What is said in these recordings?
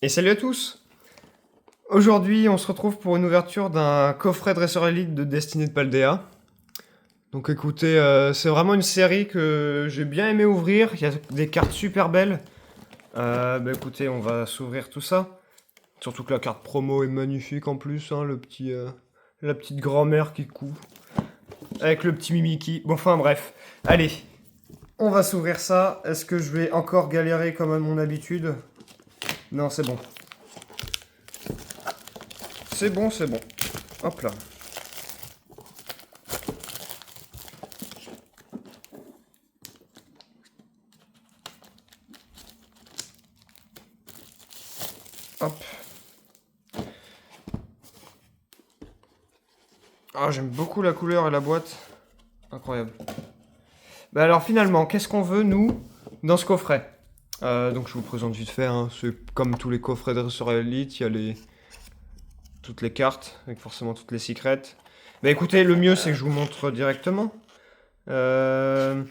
Et salut à tous! Aujourd'hui, on se retrouve pour une ouverture d'un coffret Dresseur Elite de Destinée de Paldea. Donc écoutez, c'est vraiment une série que j'ai bien aimé ouvrir, il y a des cartes super belles. Écoutez, on va s'ouvrir tout ça. Surtout que la carte promo est magnifique en plus, hein, la petite grand-mère qui coud. Avec le petit Mimiki. Bon, enfin bref. Allez, on va s'ouvrir ça. Est-ce que je vais encore galérer comme à mon habitude? Non, c'est bon. C'est bon, c'est bon. Hop là. Hop. Ah, j'aime beaucoup la couleur et la boîte. Incroyable. Bah alors finalement, qu'est-ce qu'on veut, nous, dans ce coffret? Donc je vous présente vite fait, hein. C'est comme tous les coffrets de Dresseur Elite, il y a toutes les cartes, avec forcément toutes les secrets. Bah écoutez, le mieux c'est que je vous montre directement. Je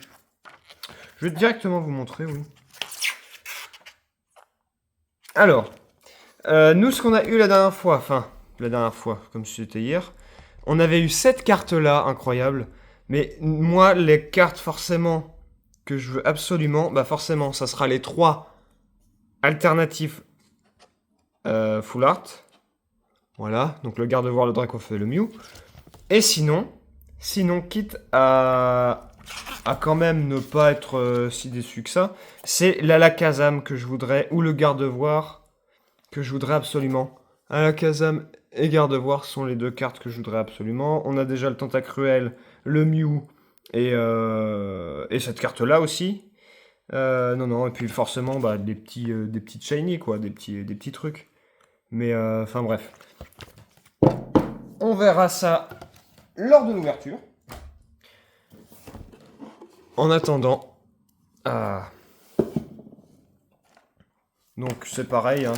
vais directement vous montrer, oui. Alors, nous ce qu'on a eu la dernière fois, comme si c'était hier, on avait eu cette carte-là, incroyable. Mais moi, les cartes forcément que je veux absolument, bah forcément, ça sera les 3 alternatives full art. Voilà, donc le garde-voir, le Dracofeu et le Mew. Et sinon, quitte à quand même ne pas être si déçu que ça, c'est l'Alakazam que je voudrais, ou le garde-voir que je voudrais absolument. Alakazam et garde-voir sont les 2 cartes que je voudrais absolument. On a déjà le Tentacruel, le Mew et cette carte-là aussi. Non, et puis forcément, bah, des petits shiny, quoi, des petits trucs. Mais, enfin bref. On verra ça lors de l'ouverture. En attendant, donc c'est pareil, hein,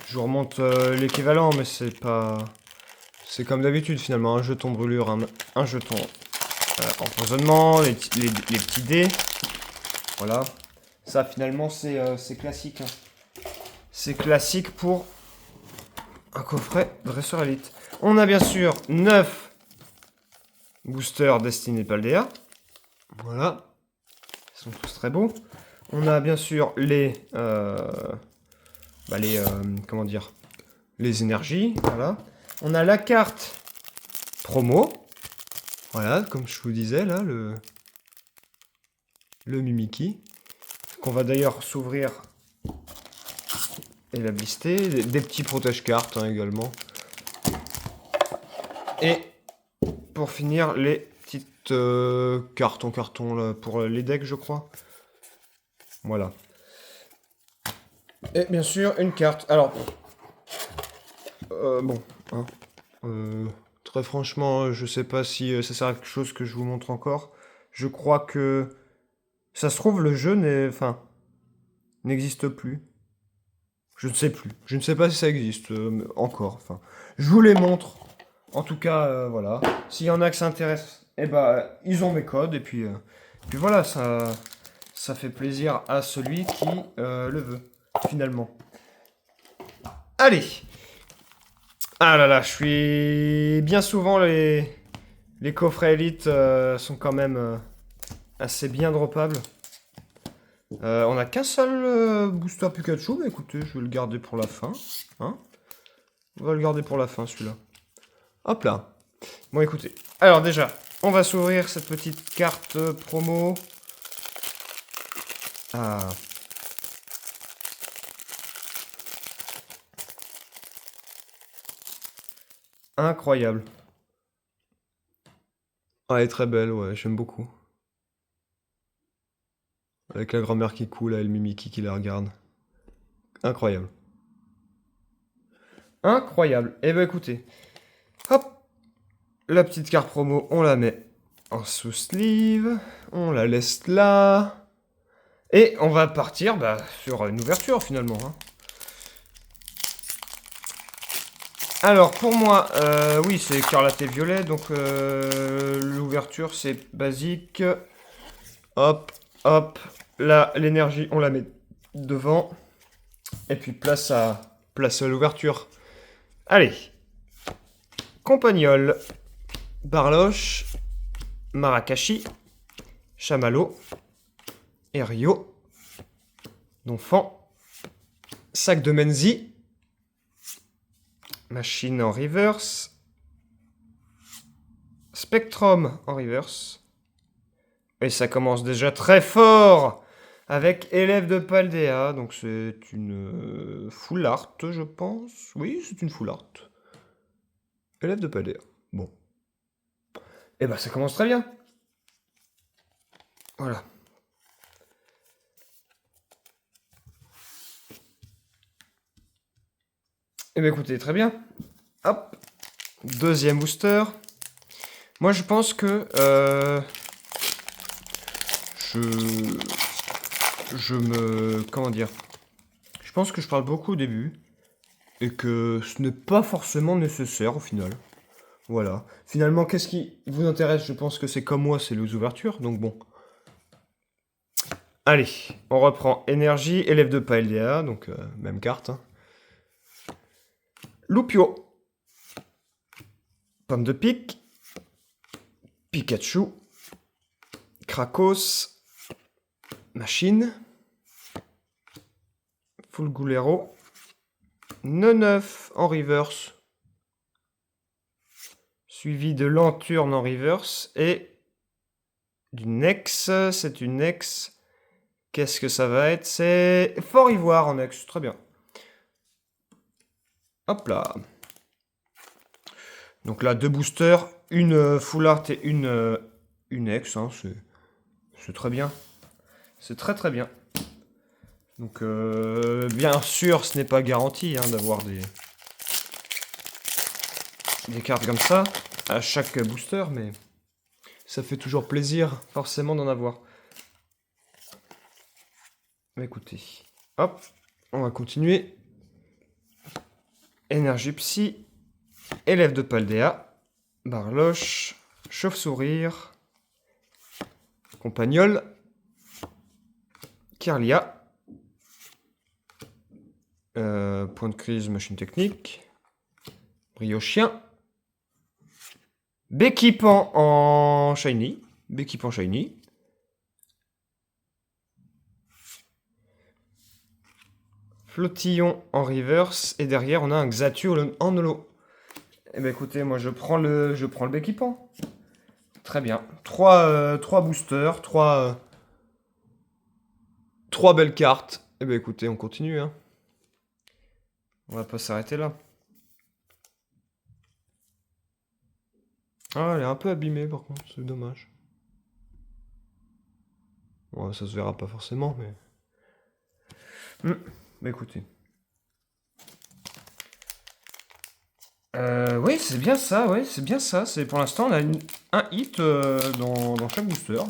je vous remonte l'équivalent, mais c'est pas... C'est comme d'habitude finalement, un jeton brûlure, un jeton empoisonnement, les petits dés. Voilà. Ça finalement c'est classique. Hein. C'est classique pour un coffret Dresseur Elite. On a bien sûr 9 boosters Destinée Paldea. Voilà. Ils sont tous très beaux. On a bien sûr comment dire, les énergies. Voilà. On a la carte promo. Voilà, comme je vous disais là, le Mimiki. Qu'on va d'ailleurs s'ouvrir et la blister. Des petits protège-cartes hein, également. Et pour finir, les petites cartes en carton là, pour les decks, je crois. Voilà. Et bien sûr, une carte. Alors, bon, hein, très franchement, je sais pas si ça sert à quelque chose que je vous montre encore. Je crois que ça se trouve, le jeu n'existe plus. Je ne sais plus. Je ne sais pas si ça existe encore. Enfin, je vous les montre. En tout cas, voilà. S'il y en a que ça intéresse, eh ben, ils ont mes codes. Et puis voilà, ça fait plaisir à celui qui le veut, finalement. Allez! Ah là là, je suis... Bien souvent, les coffrets Elite sont quand même assez bien droppables. On a qu'un seul booster Pikachu, mais écoutez, je vais le garder pour la fin. Hein, on va le garder pour la fin, celui-là. Hop là. Bon, écoutez. Alors déjà, on va s'ouvrir cette petite carte promo. Ah. Incroyable. Ah, elle est très belle, ouais, j'aime beaucoup. Avec la grand-mère qui coule, là, et le Mimiki qui la regarde. Incroyable. Incroyable. Eh ben écoutez. Hop. La petite carte promo, on la met en sous-sleeve. On la laisse là. Et on va partir sur une ouverture finalement. Hein. Alors pour moi, oui c'est écarlate et violet, donc l'ouverture c'est basique. Hop, hop, là l'énergie on la met devant. Et puis place à l'ouverture. Allez. Compagnol. Barloche. Marakashi. Chamallow. Erio. Donphan. Sac de Menzi. Machine en reverse. Spectrum en reverse. Et ça commence déjà très fort avec élève de Paldea. Donc c'est une full art, je pense. Oui, c'est une full art. Élève de Paldea. Bon. Et bah ça commence très bien. Voilà. Et bah écoutez, très bien. Hop. Deuxième booster. Moi je pense que comment dire, je pense que je parle beaucoup au début et que ce n'est pas forcément nécessaire au final. Voilà. Finalement, qu'est-ce qui vous intéresse? Je pense que c'est comme moi, c'est les ouvertures, donc bon. Allez, on reprend énergie, élève de Paldea, donc même carte. Hein. Loupio. Pomme de pique. Pikachu. Krakos. Machine. Fulgulero. Neuf en reverse. Suivi de Lanturne en reverse. Et d'une ex. C'est une ex. Qu'est-ce que ça va être? C'est Fort Ivoire en ex. Très bien. Hop là. Donc là, 2 boosters. Une full art et une ex. Hein, c'est très bien. C'est très très bien. Donc, bien sûr, ce n'est pas garanti hein, d'avoir des cartes comme ça à chaque booster, mais ça fait toujours plaisir, forcément, d'en avoir. Mais écoutez, hop, on va continuer. Énergie Psy, élève de Paldea, Barloche, Chauve-Sourire, Compagnol, Kirlia, Point de crise, machine technique, Briochien, Béquipant en shiny, Béquipant shiny, Flottillon en reverse, et derrière on a un Xatu en holo. Eh ben écoutez, moi je prends le Béquipant. Très bien. 3 boosters, 3 belles cartes. Eh ben écoutez, on continue. Hein. On va pas s'arrêter là. Ah, elle est un peu abîmée par contre, c'est dommage. Bon, ça se verra pas forcément, mais... Bah écoutez. Oui, c'est bien ça, ouais, c'est bien ça. C'est pour l'instant, on a un hit dans chaque booster.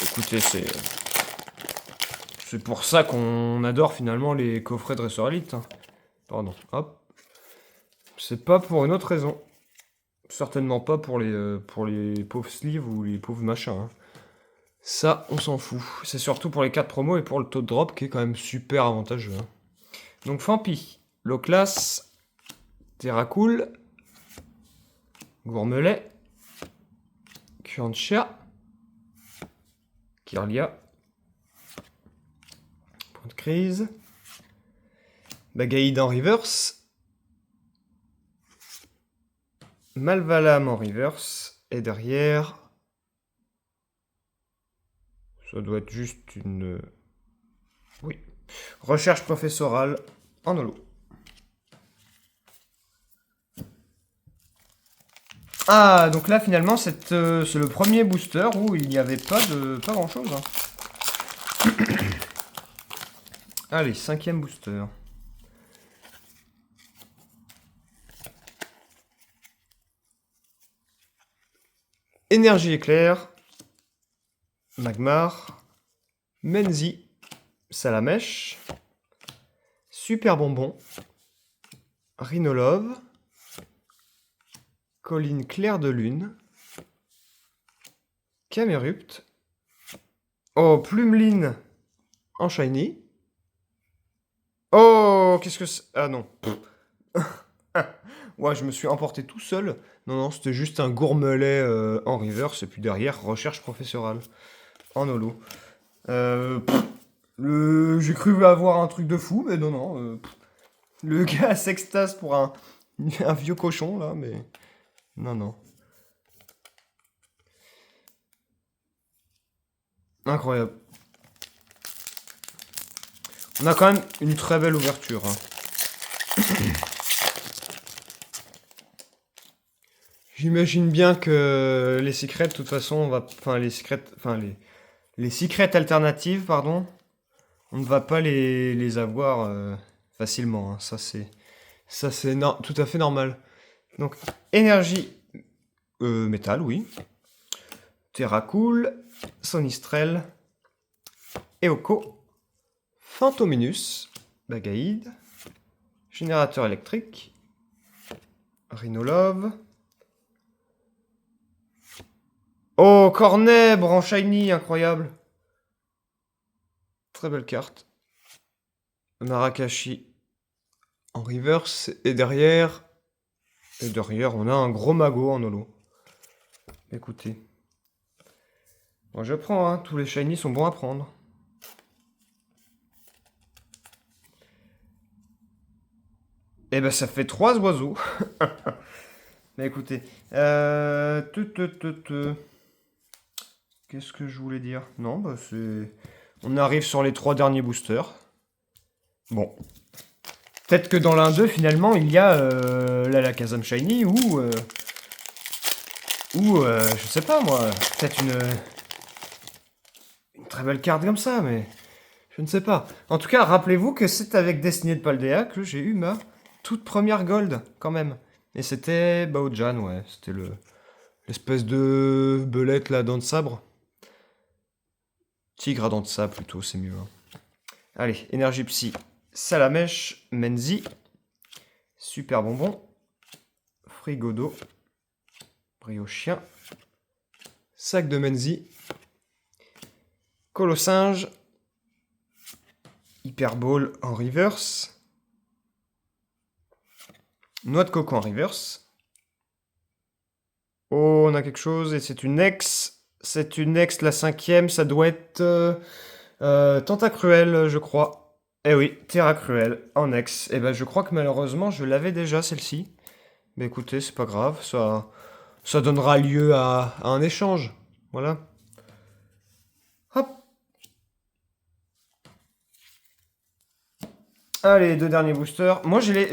Écoutez, c'est pour ça qu'on adore finalement les coffrets Dresseur Elite. Hein. Pardon, hop. C'est pas pour une autre raison. Certainement pas pour les pauvres sleeves ou les pauvres machins. Hein. Ça, on s'en fout. C'est surtout pour les 4 promos et pour le taux de drop qui est quand même super avantageux. Hein. Donc Fampi, low class, Terracool, Gourmelet, Kuantia, Kirlia, Point de crise, Bagaïd en reverse, Malvalam en reverse, et derrière, ça doit être juste une... Oui. Recherche professorale en holo. Ah, donc là finalement c'est le premier booster où il n'y avait pas grand chose. Hein. Allez, 5e booster. Énergie éclair, Magmar, Menzi, Salamèche, Super Bonbon, Rhinolove, Colline claire de lune, Camerupt, oh, Plumeline en shiny, Oh, qu'est-ce que c'est? Ah non. Ouais, je me suis emporté tout seul. Non, non, c'était juste un gourmelet en reverse. Et puis derrière, recherche professorale. En holo. J'ai cru avoir un truc de fou, mais non, non. Le gars s'extase pour un vieux cochon, là, mais... Non, non. Incroyable. On a quand même une très belle ouverture. Hein. J'imagine bien que les secrets, de toute façon, on va... Enfin, les secrets... Enfin, les secrets alternatives, pardon, on ne va pas les avoir facilement. Hein. Ça, c'est tout à fait normal. Donc, énergie métal, oui. Terracool, Sonistrel, Eoko, Phantominus, Bagaïde, Générateur électrique, Rhinolove. Oh, Cornèbre en shiny, incroyable. Très belle carte. Marakashi en reverse. Et derrière, on a un gros magot en holo. Écoutez. Bon, je prends, hein. Tous les shiny sont bons à prendre. Eh ben, ça fait 3 oiseaux. Mais écoutez. Qu'est-ce que je voulais dire? Non, bah c'est... On arrive sur les 3 derniers boosters. Bon. Peut-être que dans l'un d'eux, finalement, il y a la Kazam Shiny ou... je sais pas moi, peut-être une très belle carte comme ça, mais je ne sais pas. En tout cas, rappelez-vous que c'est avec Destinée de Paldea que j'ai eu ma toute première gold, quand même. Et c'était Baojan, ouais, c'était l'espèce de belette là, dents de sabre. Tigre à dents de sabre plutôt, c'est mieux. Hein. Allez, énergie psy, Salamèche, Menzi, Super bonbon, Frigodo, Briochien, Sac de Menzi, Colossinge, Hyperball en reverse, Noix de coco en reverse. Oh, on a quelque chose et c'est une ex. C'est une ex, la 5e, ça doit être Tentacruel, je crois. Eh oui, Terracruel en ex. Eh ben, je crois que malheureusement, je l'avais déjà celle-ci. Mais écoutez, c'est pas grave, ça donnera lieu à un échange. Voilà. Hop. Allez, 2 derniers boosters. Moi, j'ai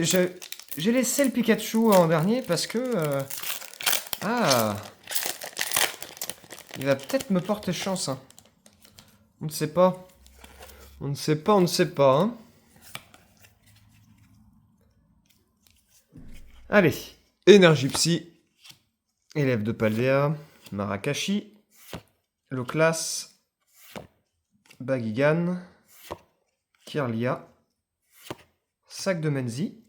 laissé le Pikachu en dernier parce que... Ah, il va peut-être me porter chance. Hein. On ne sait pas. On ne sait pas, on ne sait pas. Hein. Allez. Énergie Psy. Élève de Paldea. Marakashi. Loclas. Bagigan. Kirlia. Sac de Menzi.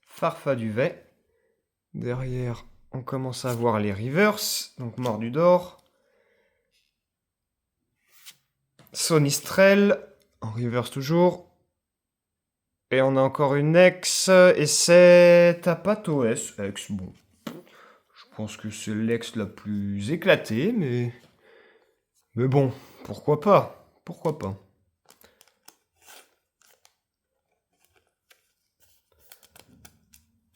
Farfaduvet. Derrière, on commence à voir les reverse. Donc Mordu d'or. Sonistrel. En reverse toujours. Et on a encore une ex. Et c'est Tapato S. Ex, bon. Je pense que c'est l'ex la plus éclatée, mais... Mais bon, pourquoi pas? Pourquoi pas?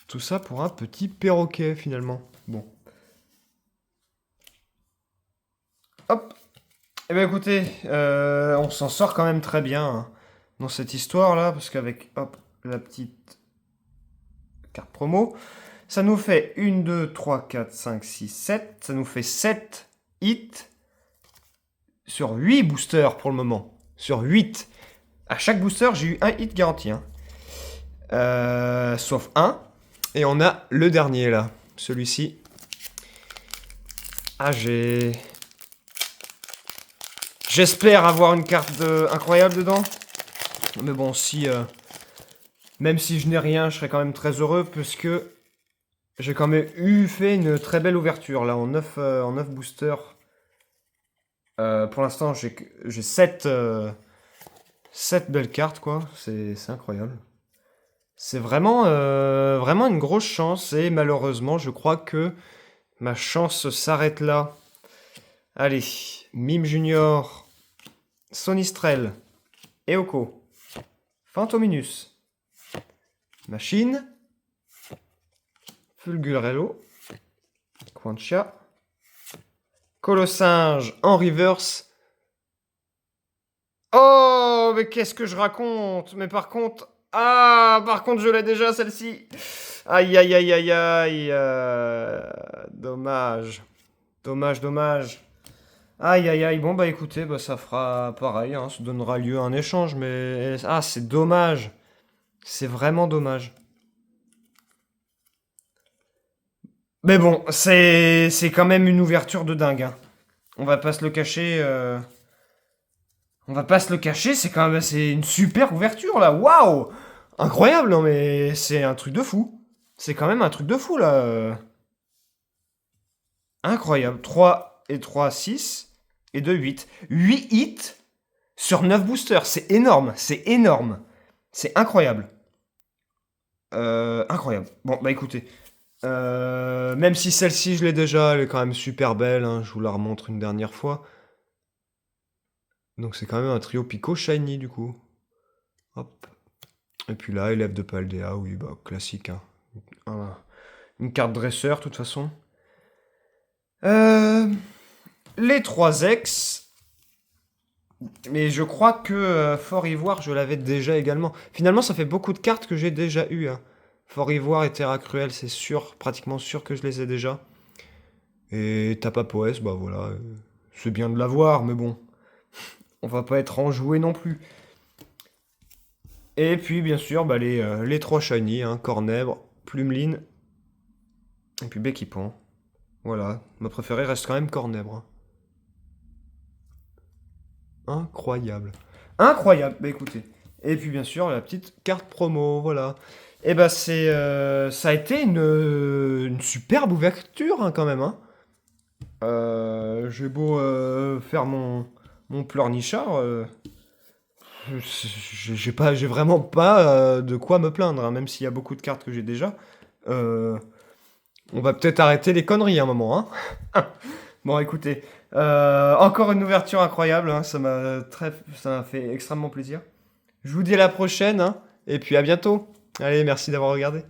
Tout ça pour un petit perroquet, finalement. Bon. Hop. Eh bien, écoutez, on s'en sort quand même très bien hein, dans cette histoire-là, parce qu'avec, hop, la petite carte promo, ça nous fait 1, 2, 3, 4, 5, 6, 7. Ça nous fait 7 hits sur 8 boosters pour le moment. Sur 8. À chaque booster, j'ai eu un hit garanti. Hein. Sauf un. Et on a le dernier là. Celui-ci. Ah, j'espère avoir une carte incroyable dedans. Mais bon, si... même si je n'ai rien, je serais quand même très heureux parce que j'ai quand même fait une très belle ouverture là en 9 boosters. Pour l'instant, j'ai 7 7 belles cartes, quoi. C'est incroyable. C'est vraiment, vraiment une grosse chance. Et malheureusement, je crois que ma chance s'arrête là. Allez, Mime Junior, Sonistrel, Eoko, Fantominus, Machine, Fulgurello, Quantia, Colossinge en reverse. Oh, mais qu'est-ce que je raconte? Mais par contre... Ah, par contre, je l'ai déjà, celle-ci. Aïe, aïe, aïe, aïe, aïe. Dommage. Dommage, dommage. Aïe, aïe, aïe. Bon, bah écoutez, bah, ça fera pareil, hein, ça donnera lieu à un échange, mais... Ah, c'est dommage. C'est vraiment dommage. Mais bon, c'est quand même une ouverture de dingue, hein. On va pas se le cacher. On va pas se le cacher, c'est quand même c'est une super ouverture là. Waouh! Incroyable, non mais c'est un truc de fou. C'est quand même un truc de fou là. Incroyable. 3 et 3, 6 et 2, 8. 8 hits sur 9 boosters. C'est énorme, c'est énorme. C'est incroyable. Incroyable. Bon, bah écoutez. Même si celle-ci, je l'ai déjà, elle est quand même super belle, hein, je vous la remontre une dernière fois. Donc c'est quand même un trio Pico Shiny du coup. Hop. Et puis là, élève de Paldea, oui, bah classique, hein. Une carte dresseur, de toute façon. Les 3 ex. Mais je crois que Fort Ivoire, je l'avais déjà également. Finalement, ça fait beaucoup de cartes que j'ai déjà eues, hein. Fort Ivoire et Terra Cruel, c'est sûr, pratiquement sûr que je les ai déjà. Et Tapapoès, bah voilà. C'est bien de l'avoir, mais bon. On va pas être enjoué non plus. Et puis, bien sûr, bah, les 3 shiny, hein, Cornèbre, Plumeline, et puis Béquipon. Voilà, ma préférée reste quand même Cornèbre, hein. Incroyable. Incroyable, bah écoutez. Et puis, bien sûr, la petite carte promo, voilà. Et bah, ça a été une superbe ouverture, hein, quand même, hein. J'ai beau faire mon pleurnichard, j'ai vraiment pas de quoi me plaindre, hein, même s'il y a beaucoup de cartes que j'ai déjà. Euh, on va peut-être arrêter les conneries à un moment, hein. Bon, écoutez, encore une ouverture incroyable, hein, ça m'a fait extrêmement plaisir. Je vous dis à la prochaine, hein, et puis à bientôt. Allez, merci d'avoir regardé.